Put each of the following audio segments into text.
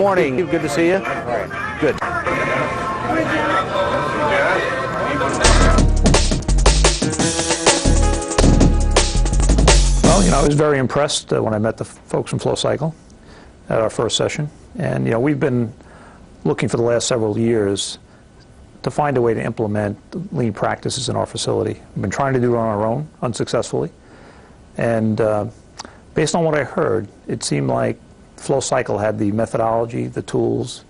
morning. Good to see you. Good. Well, I was very impressed when I met the folks from Flow Cycle at our first session. And, we've been looking for the last several years to find a way to implement lean practices in our facility. We've been trying to do it on our own, unsuccessfully. And based on what I heard, it seemed like Flow Cycle had the methodology, the tools,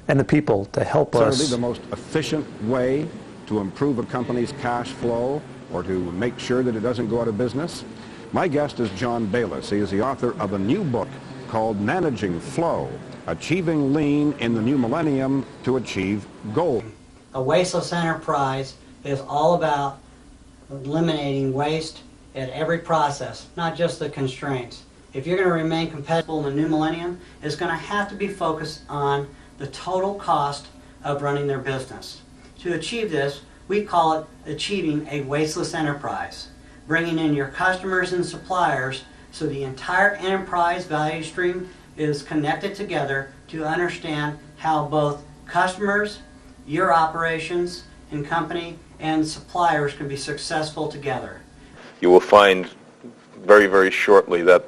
and the people to help us. Certainly the most efficient way to improve a company's cash flow or to make sure that it doesn't go out of business. My guest is John Bayless. He is the author of a new book called Managing Flow, Achieving Lean in the New Millennium to Achieve Gold. A wasteless enterprise is all about eliminating waste at every process, not just the constraints. If you're going to remain competitive in the new millennium, it's going to have to be focused on the total cost of running their business. To achieve this, we call it achieving a wasteless enterprise, bringing in your customers and suppliers so the entire enterprise value stream is connected together to understand how both customers, your operations and company, and suppliers can be successful together. You will find very, very shortly that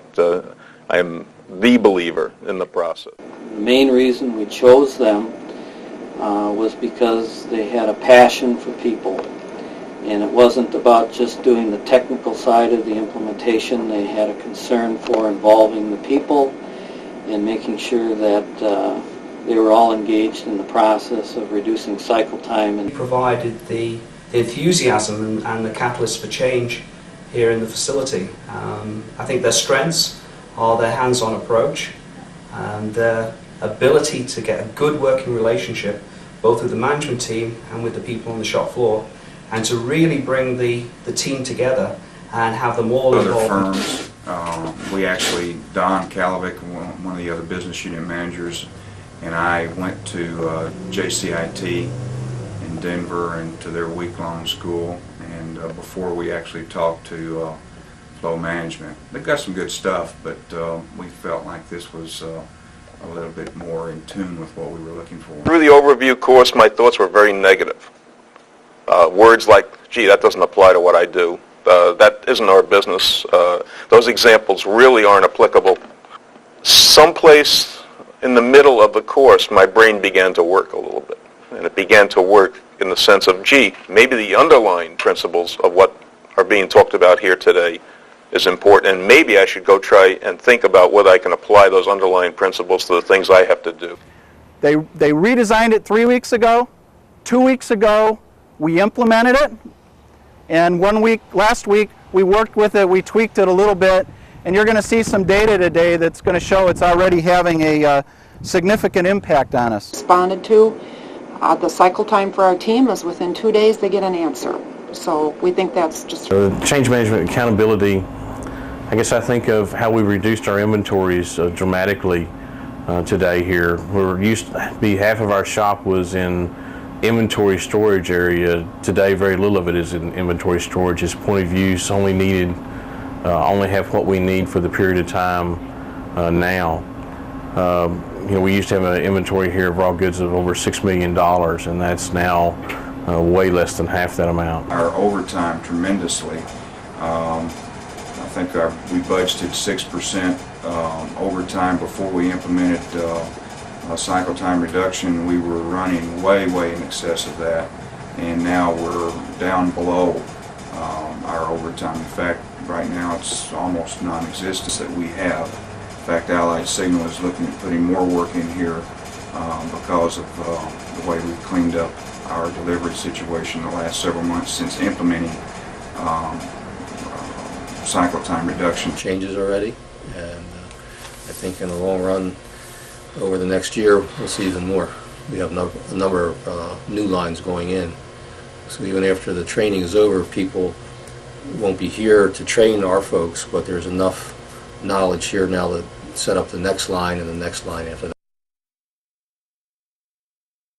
I am the believer in the process. The main reason we chose them was because they had a passion for people. And it wasn't about just doing the technical side of the implementation. They had a concern for involving the people and making sure that they were all engaged in the process of reducing cycle time. And provided the enthusiasm and the catalyst for change here in the facility. I think their strengths are their hands-on approach and their ability to get a good working relationship both with the management team and with the people on the shop floor, and to really bring the team together and have them all involved. Other firms, we actually, Don Kalovic, one of the other business unit managers, and I went to JCIT in Denver and to their week-long school, and before we actually talked to Flow Management. They've got some good stuff, but we felt like this was a little bit more in tune with what we were looking for. Through the overview course, my thoughts were very negative. Words like, gee, that doesn't apply to what I do. That isn't our business. Those examples really aren't applicable. Someplace in the middle of the course, my brain began to work a little bit. And it began to work in the sense of, gee, maybe the underlying principles of what are being talked about here today is important, and maybe I should go try and think about whether I can apply those underlying principles to the things I have to do. They redesigned it 3 weeks ago. 2 weeks ago, we implemented it, and last week, we worked with it, we tweaked it a little bit, and you're going to see some data today that's going to show it's already having a significant impact on us. Responded to, the cycle time for our team is within 2 days they get an answer. So we think that's just... Change management accountability, I guess I think of how we reduced our inventories dramatically today here. We're used to be half of our shop was in inventory storage area. Today, very little of it is in inventory storage. It's point of use, only only have what we need for the period of time now. We used to have an inventory here of raw goods of over $6 million, and that's now way less than half that amount. Our overtime tremendously. I think we budgeted 6% overtime before we implemented cycle time reduction. We were running way in excess of that, and now we're down below our overtime. In fact, right now it's almost non-existent that we have. In fact, iLean6sigma is looking at putting more work in here because of the way we've cleaned up our delivery situation the last several months since implementing cycle time reduction. Changes already, and I think in the long run, over the next year, we'll see even more. We have a number of new lines going in, so even after the training is over, people won't be here to train our folks, but there's enough knowledge here now to set up the next line and the next line after that.